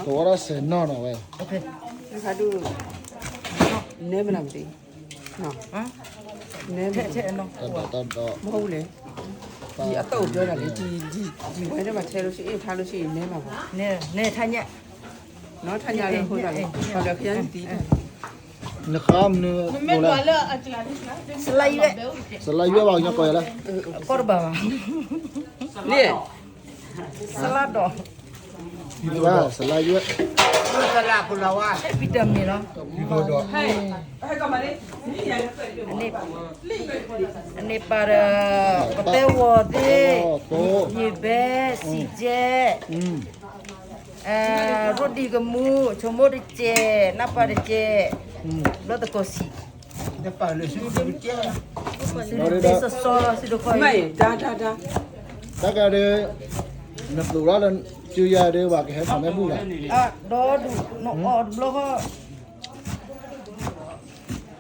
ตัวละ10นอเนาะเว้ย โอเค ခါတို့နဲမလားမသိနော် ဟမ် နဲ ထဲနော် ต่อ မဟုတ်လေဒီအတော့ပြောတာလေဒီဝဲထဲမှာထဲလို့ရှိရင်ထားလို့ရှိရင်နဲမှာပါ နဲထိုင်ညက် နော်ထညာလို့ဟုတ်တာလေဟုတ်တယ်ခရမ်းတီးတယ် นะครับเนื้อตัวละ စလိုက်ရွက် สไลด์ရွေးပါညကောရလား ကော်ဘာ လေ ဆလာတော့ ဒီလားสไลด์ရွေး ဗီတာမင်နော် ဒီတော့တော့ အနေပါရကတဲ့ဝဒီညဘဲစီကျဲရိုဒီကမူချမိုဒကျဲနပါရကျဲလောတကိုစီ နော်ရ ဒီ တော့ ဆောစီဒကို မိုင်ဒါ တကယ်နပလူလာလန်ကျူရတဲ့ဘာကဲဆမ်းမဲ့ဘူးလား ဒေါ်ဒူနော်အော်ဘလောက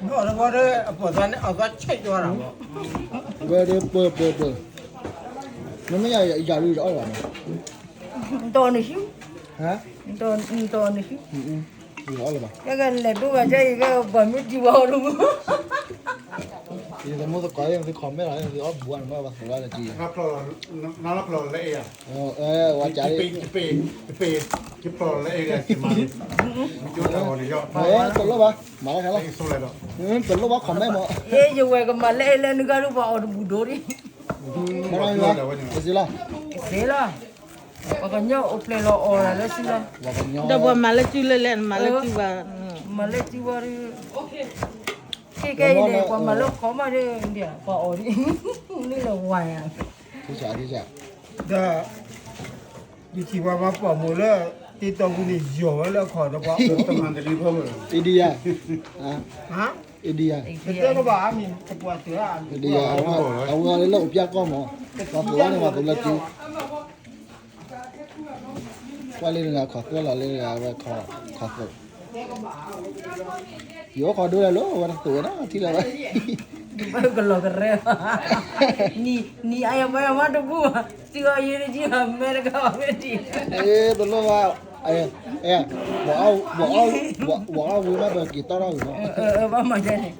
တော့လည်းအပေါ်သားနဲ့အောက်ကချိတ်သွားတာပေါ့ ဝယ်တယ်ပေါ်မမရရရတော့ပါမယ် တော်နေရှိ ဟမ် တော်နေရှိ ဒီဟောလားပါ ကကလည်းတို့ကကြိုက်ကဘာမကြည့်ပါလို့ ဒီမို့တော့ကိုင်းဒီကင်မရာဒီအော်ဘူန်မဘာလာကြည့် ครับเราน้าเราเละอ่ะ ဝါကြရီ จะปลอเละอ่ะที่มาจุดเราเนี่ยยอด တော်လို့ပါမလာခလား ไอ้โซเลยတော့ တော်လို့ပါခမဲမော အေးရွယ်ကမလဲလဲနကတော့ဘာအော်ဘူဒိုရီ မလာလားစီလား ဆေးလားဘာကညောအပလလောအော်လဲရှိလား ဝါကညော Dapat malah cule len malah cuba. မလဲကြည့်ပါရီโอเคကဲနေကွာမလို့ခေါ်မရဲဒီပါအော်ဒီနေလောဝိုင်း ဒီစား ဒါဒီချီပါပေါ်မလို့တီတော်ကူนี่ရောแล้วขอတော့ပေါ့တမန်တလီဖို့လို့ အိန္ဒိယဟာ ฮะ အိန္ဒိယ တဲ့ကဘာအမင်းတပွားတရာ အိန္ဒိယအောင်ကလည်းလောက်ပြကောမောတော့ပြောနေမှာတော့လက်ကြီးကွာလေးငါခေါ်တော့လာလေးရပဲခေါ်တော့ရောခေါ်တော့လို့ဝါတော့နော်ထီလာပါ ဘာကလောကရဲနီအယမယမတဘူစီကရေးကြီးအမေရိကပဲဒီ တော့လို့ပါဘောဝေးမပဲကီတာရော ဘာမှမကြနဲ့